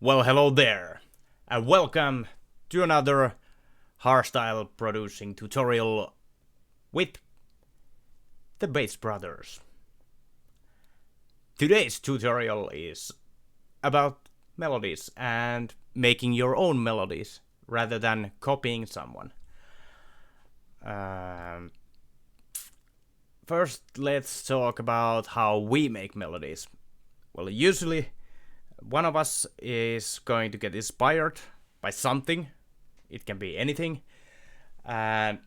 Well, hello there, and welcome to another hardstyle producing tutorial with the Bass Brotherz. Today's tutorial is about melodies and making your own melodies rather than copying someone. First, let's talk about how we make melodies. Well, usually one of us is going to get inspired by something. It can be anything. And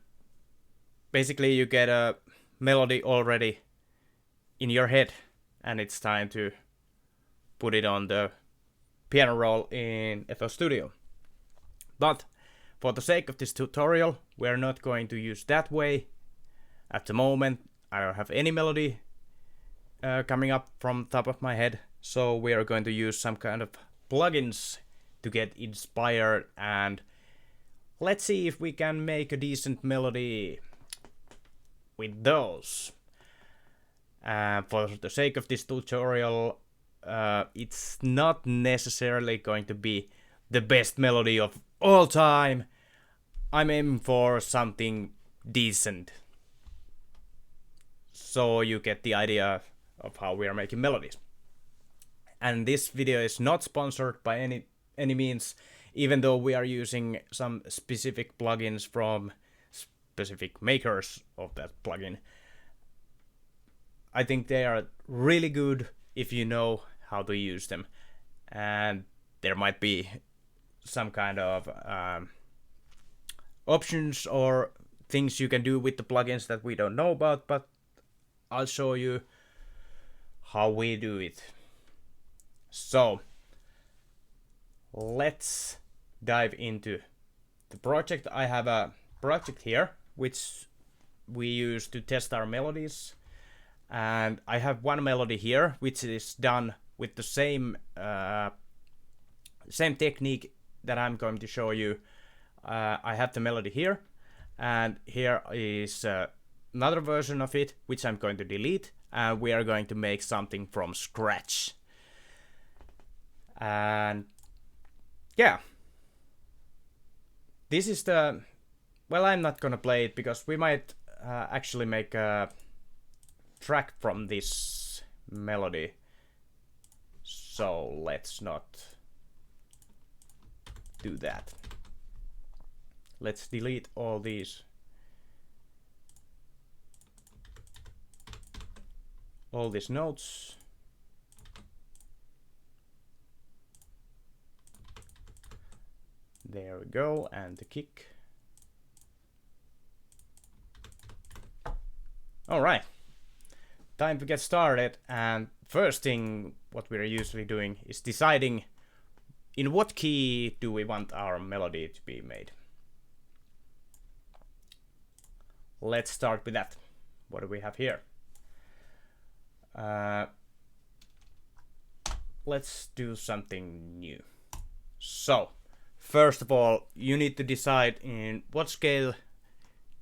basically you get a melody already in your head and it's time to put it on the piano roll in FL Studio. But for the sake of this tutorial, we're not going to use that way. At the moment, I don't have any melody coming up from the top of my head. So we are going to use some kind of plugins to get inspired, and let's see if we can make a decent melody with those. For the sake of this tutorial, it's not necessarily going to be the best melody of all time. I'm aiming for something decent, so you get the idea of how we are making melodies. And this video is not sponsored by any means, even though we are using some specific plugins from specific makers of that plugin. I think they are really good if you know how to use them. And there might be some kind of options or things you can do with the plugins that we don't know about, but I'll show you how we do it. So let's dive into the project. I have a project here which we use to test our melodies, and I have one melody here which is done with the same technique that I'm going to show you. I have the melody here, and here is another version of it which I'm going to delete, and we are going to make something from scratch. And yeah, this is the, well, I'm not gonna play it because we might actually make a track from this melody, so let's not do that. Let's delete all these notes. There we go, and the kick. Alright, time to get started, and first thing what we're usually doing is deciding in what key do we want our melody to be made. Let's start with that. What do we have here? Let's do something new. So first of all, you need to decide in what scale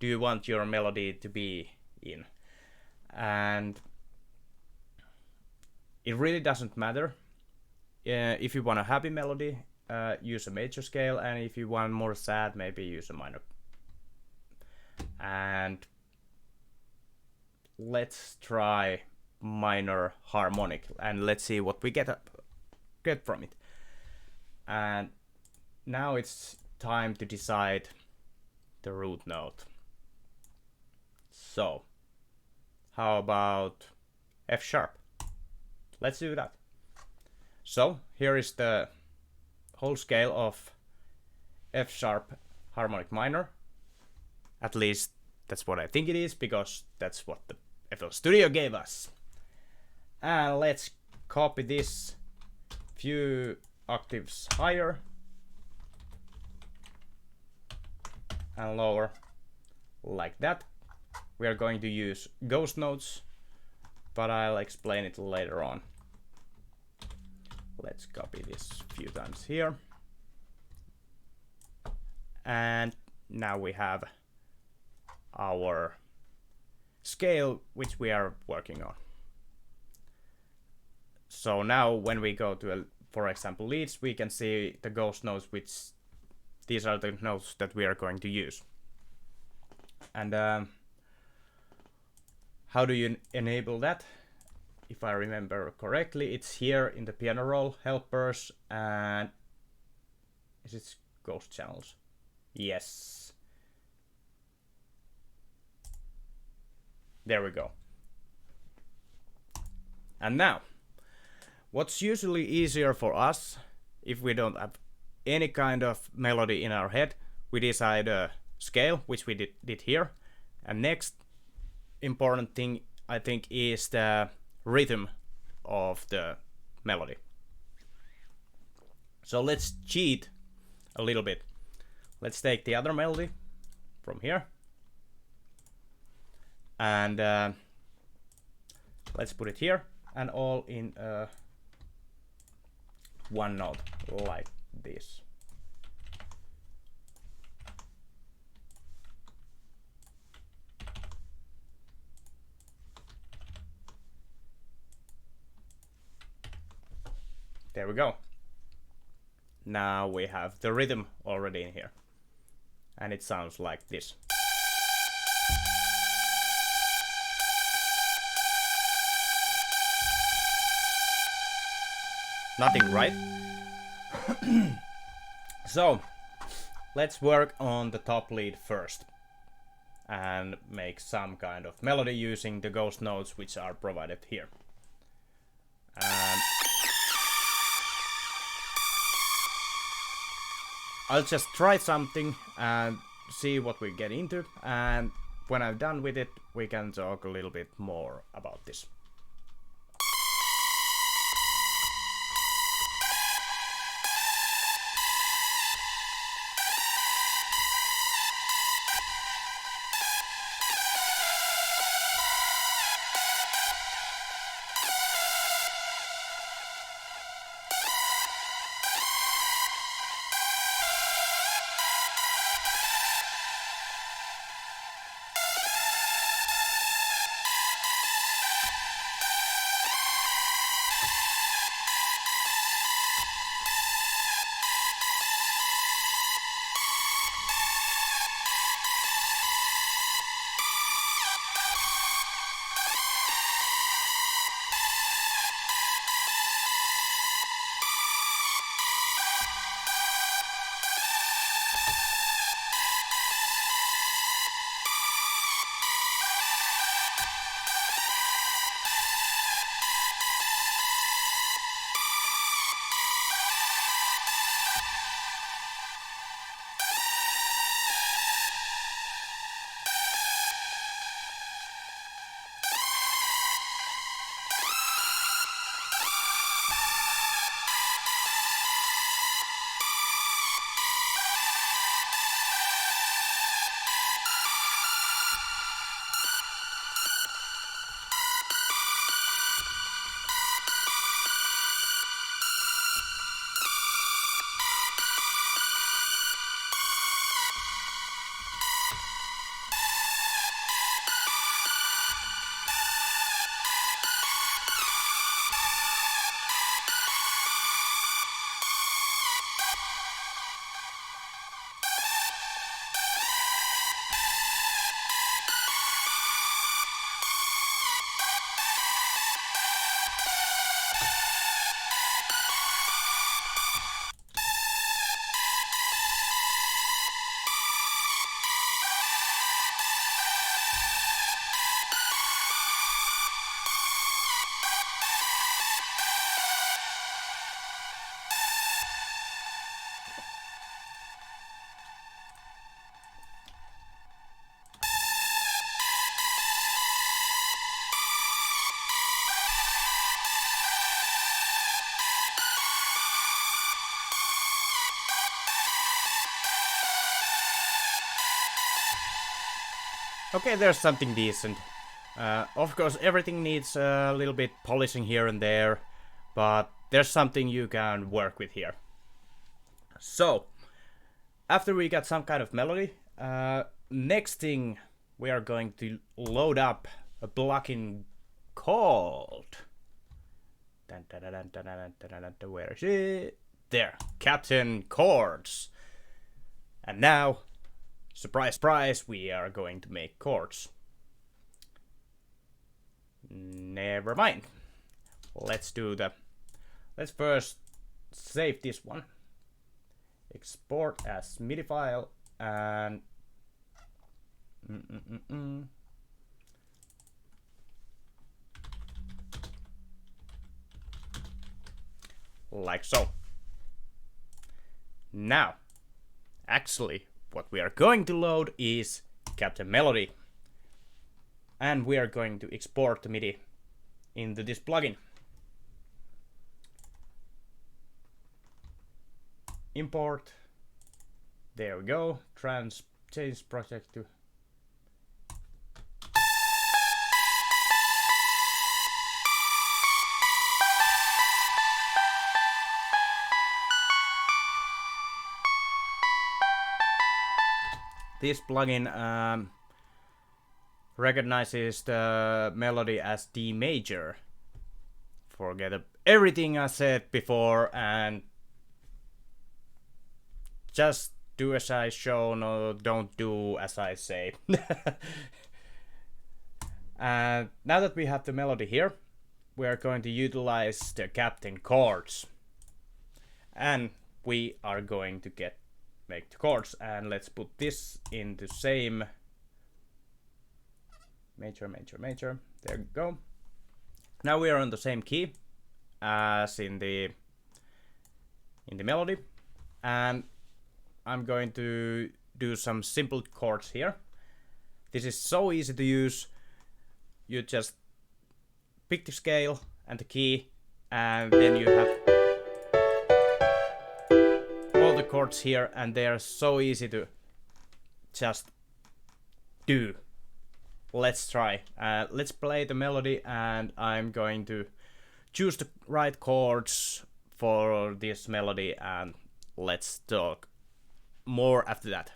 do you want your melody to be in. And it really doesn't matter. If you want a happy melody, use a major scale, and if you want more sad, maybe use a minor. And let's try minor harmonic, and let's see what we get from it. And now it's time to decide the root note. So how about F sharp? Let's do that. So here is the whole scale of F sharp harmonic minor. At least that's what I think it is, because that's what the FL Studio gave us. And let's copy this few octaves higher and lower, like that. We are going to use ghost notes, but I'll explain it later on. Let's copy this a few times here. And now we have our scale which we are working on. So now when we go to for example, leads, we can see the ghost notes, which these are the notes that we are going to use. And how do you enable that? If I remember correctly, it's here in the piano roll, helpers, and is it ghost channels? Yes. There we go. And now, what's usually easier for us, if we don't have any kind of melody in our head, we decide a scale, which we did here. And next important thing, I think, is the rhythm of the melody. So let's cheat a little bit. Let's take the other melody from here. And let's put it here, and all in one note, like this. There we go. Now we have the rhythm already in here. And it sounds like this. Nothing, right? So, let's work on the top lead first. And make some kind of melody using the ghost notes which are provided here. I'll just try something and see what we get into, and when I'm done with it, we can talk a little bit more about this. Okay, there's something decent. Of course, everything needs a little bit polishing here and there, but there's something you can work with here. So, after we got some kind of melody, next thing we are going to load up a plugin called Where is it? There, Captain Chords. And now, surprise, surprise, we are going to make chords. Never mind. Let's first save this one. Export as MIDI file and like so. Now, actually, what we are going to load is Captain Melody. And we are going to export the MIDI into this plugin. Import. There we go. Change project to this plugin recognizes the melody as D major. Forget everything I said before and just do as I show, no, don't do as I say. And now that we have the melody here, we are going to utilize the Captain chords. And we are going to make the chords. And let's put this in the same major. There we go. Now we are on the same key as in the melody. And I'm going to do some simple chords here. This is so easy to use. You just pick the scale and the key, and then you have all the chords here, and they are so easy to just do. Let's try. Let's play the melody, and I'm going to choose the right chords for this melody, and let's talk more after that.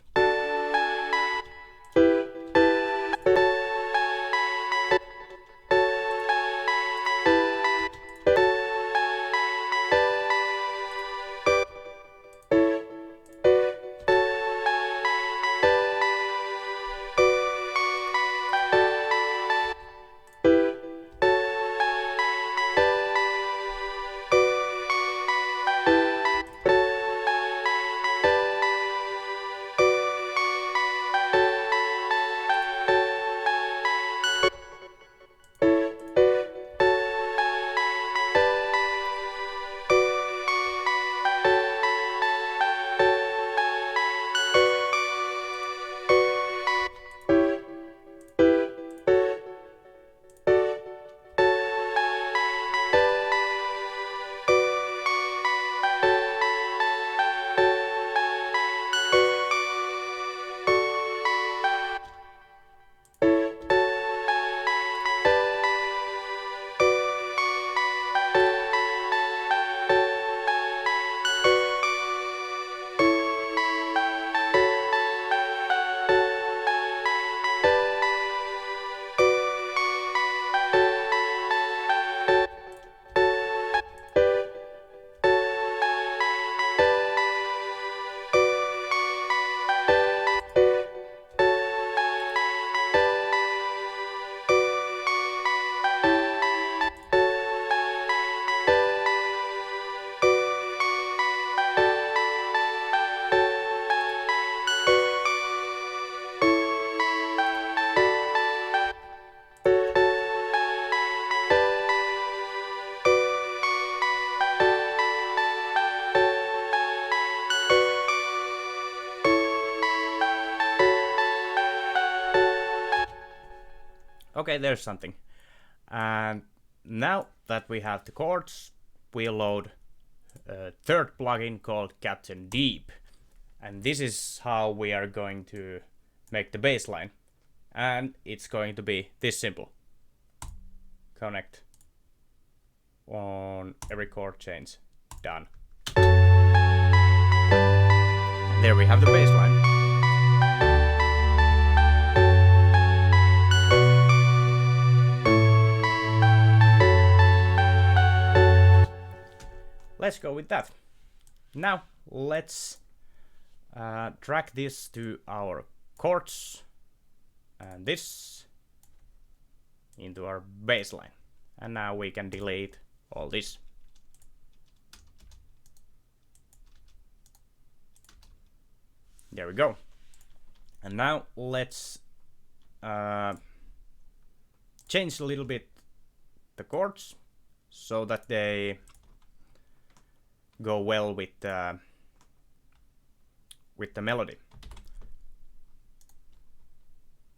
Okay, there's something. And now that we have the chords, we'll load a third plugin called Captain Deep. And this is how we are going to make the bass line. And it's going to be this simple. Connect on every chord change. Done. And there we have the bass line. let's go with that. Now let's drag this to our chords and this into our bassline. And now we can delete all this. There we go. And now let's change a little bit the chords so that they go well with the melody.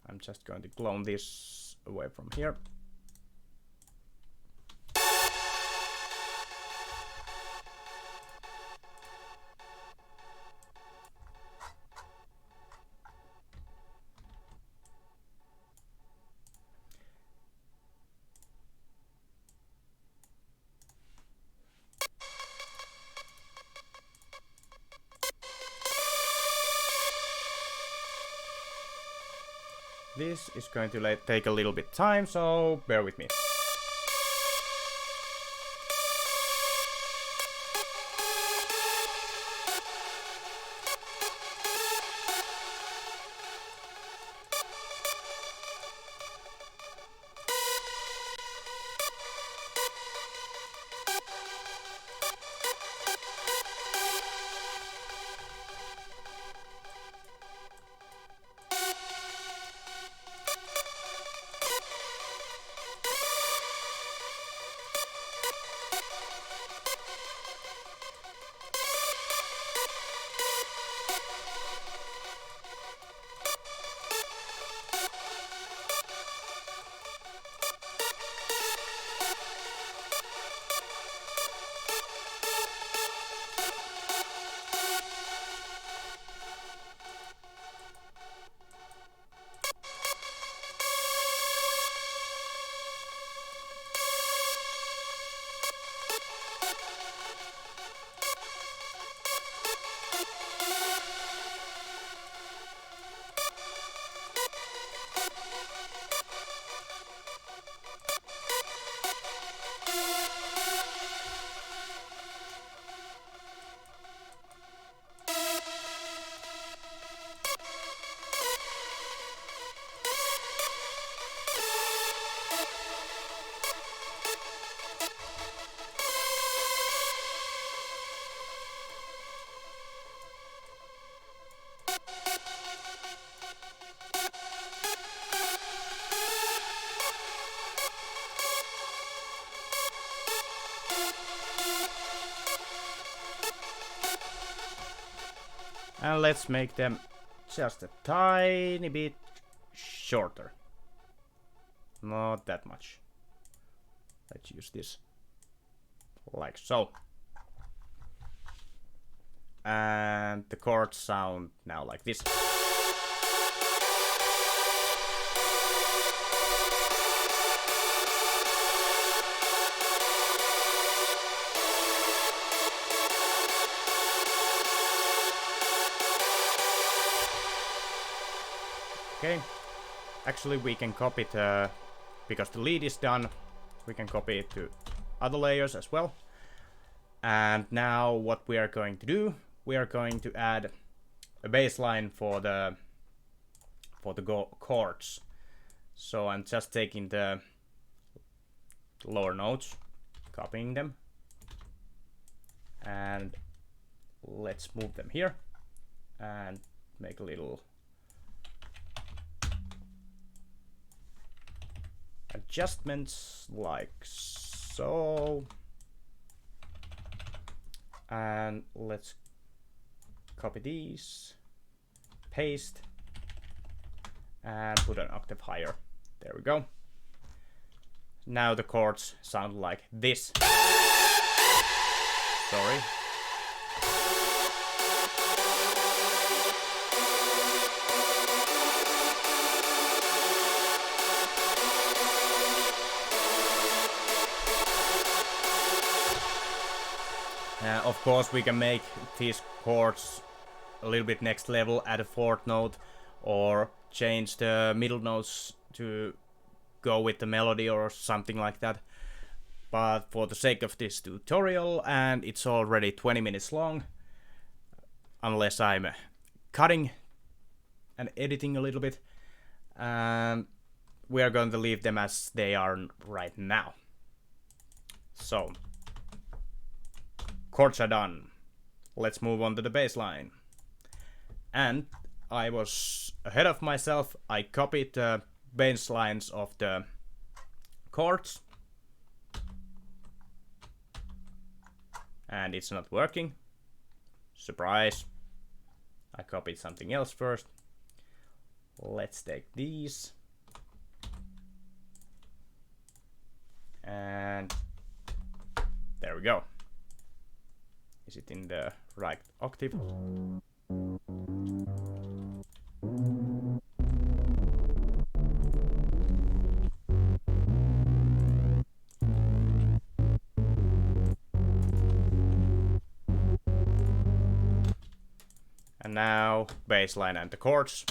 I'm just going to clone this away from here. This is going to take a little bit time, so bear with me. And let's make them just a tiny bit shorter. Not that much. Let's use this like so. And the chords sound now like this. Okay, actually we can copy it, because the lead is done, we can copy it to other layers as well. And now what we are going to do, we are going to add a bass line for the chords. So I'm just taking the lower notes, copying them, and let's move them here and make a little adjustments like so. And let's copy these, paste, and put an octave higher. There we go. Now the chords sound like this. Sorry. Of course, we can make these chords a little bit next level, add a fourth note, or change the middle notes to go with the melody or something like that. But for the sake of this tutorial, and it's already 20 minutes long, unless I'm cutting and editing a little bit, we are going to leave them as they are right now. So, chords are done. Let's move on to the bass line. And I was ahead of myself. I copied the bass lines of the chords. And it's not working. Surprise. I copied something else first. Let's take these. And there we go. Is it in the right octave? And now bassline and the chords.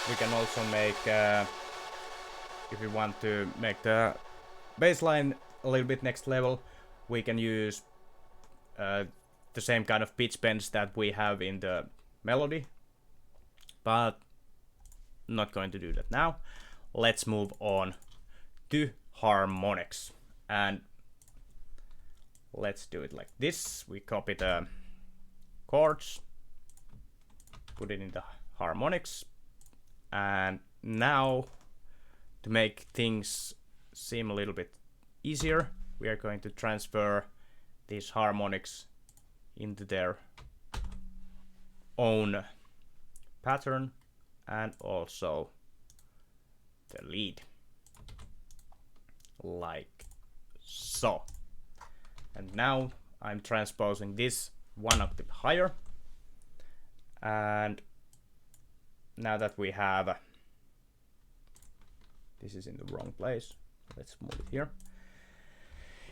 We can also make, if we want to make the bassline a little bit next level, we can use the same kind of pitch bends that we have in the melody, but not going to do that now. Let's move on to harmonics, and let's do it like this. We copy the chords, put it in the harmonics, and now to make things seem a little bit easier, we are going to transfer these harmonics into their own pattern and also the lead, like so. And now I'm transposing this one octave higher, and now that we have, this is in the wrong place, let's move it here.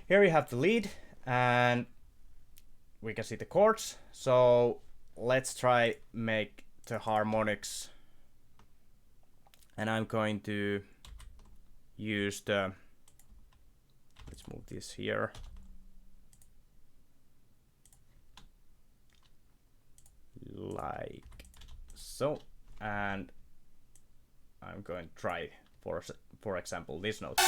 Here we have the lead, and we can see the chords. So let's try make the harmonics, and I'm going to use the, let's move this here. Like so. And I'm going to try, for example, this note.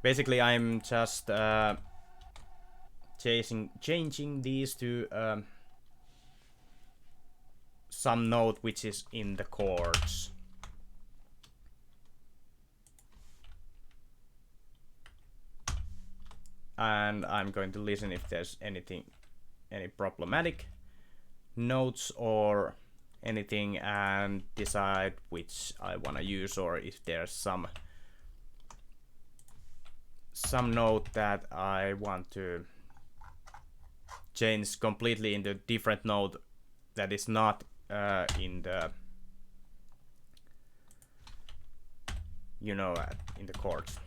Basically, I'm just changing these to some note which is in the chords. And I'm going to listen if there's any problematic notes or anything, and decide which I want to use, or if there's some note that I want to change completely into different note that is not in the, you know, in the chords.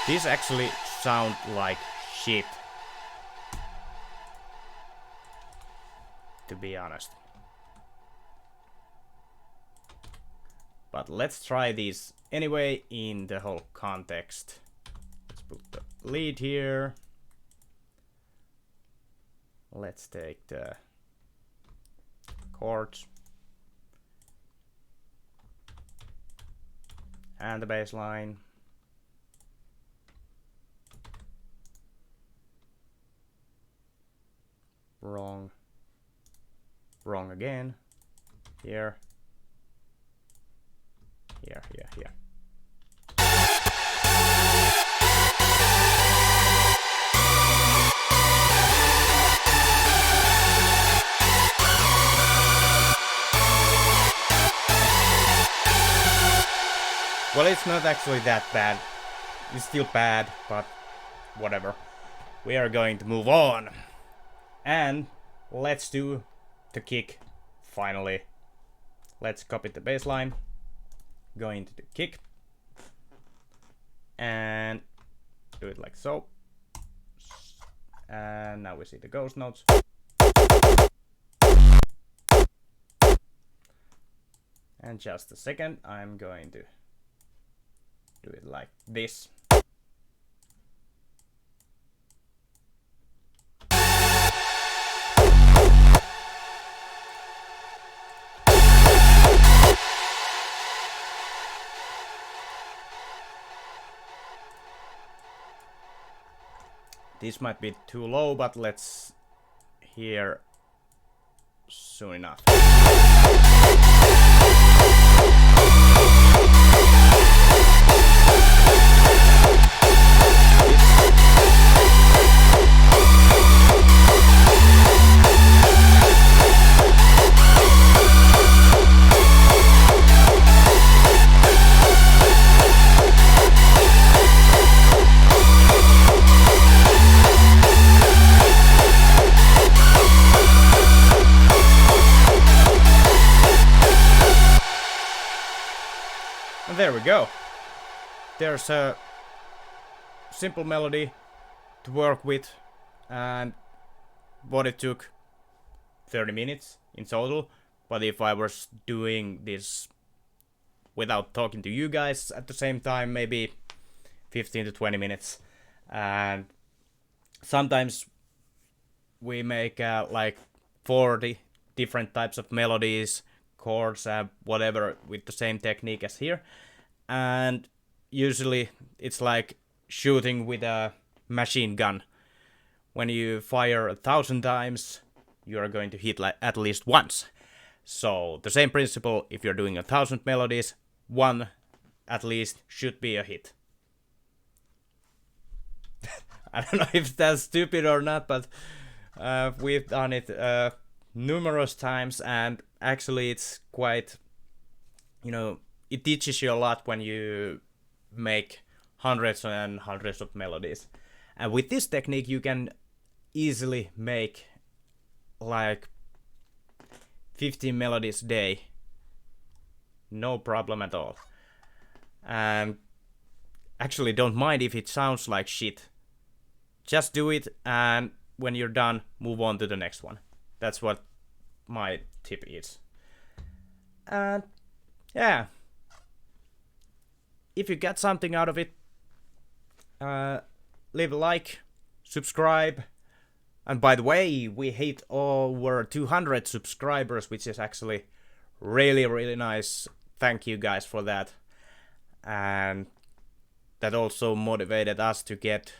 These actually sound like shit, to be honest. But let's try these anyway in the whole context. Let's put the lead here. Let's take the chords and the bass line. Wrong. Wrong again. Here. Here, here, here. Well, it's not actually that bad. It's still bad, but whatever. We are going to move on. And let's do the kick finally. Let's copy the bass line. Go into the kick. And do it like so. And now we see the ghost notes. And just a second, I'm going to do it like this. This might be too low, but let's hear soon enough. And there we go. There's a simple melody to work with, and what it took 30 minutes in total. But if I was doing this without talking to you guys at the same time, maybe 15 to 20 minutes. And sometimes we make like 40 different types of melodies, chords, whatever, with the same technique as here. And usually it's like shooting with a machine gun. When you fire 1,000 times, you are going to hit like at least once. So the same principle, if you're doing 1,000 melodies, one at least should be a hit. I don't know if that's stupid or not, but we've done it numerous times, and actually it's quite, it teaches you a lot when you make hundreds and hundreds of melodies. And with this technique you can easily make like 15 melodies a day, no problem at all. And actually don't mind if it sounds like shit. Just do it, and when you're done, move on to the next one. That's what my tip is. And yeah, if you got something out of it, leave a like, subscribe. And by the way, we hit over 200 subscribers, which is actually really, really nice. Thank you guys for that. And that also motivated us to get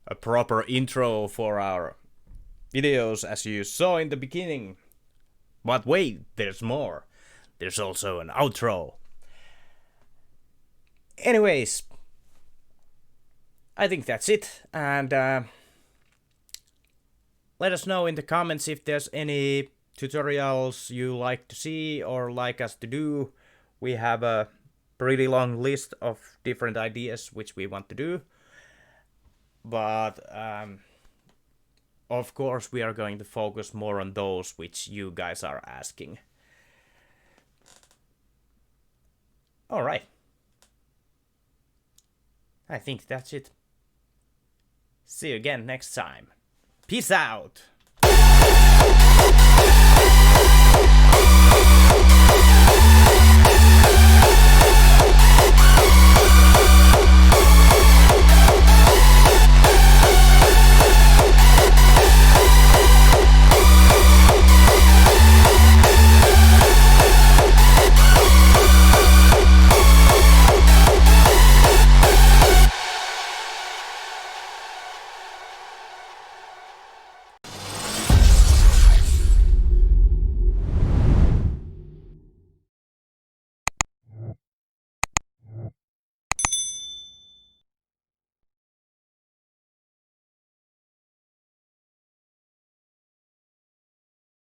a proper intro for our videos, as you saw in the beginning. But wait, there's more. There's also an outro. Anyways, I think that's it. And let us know in the comments if there's any tutorials you like to see or like us to do. We have a pretty long list of different ideas which we want to do. But of course we are going to focus more on those which you guys are asking. Alright. I think that's it. See you again next time. Peace out!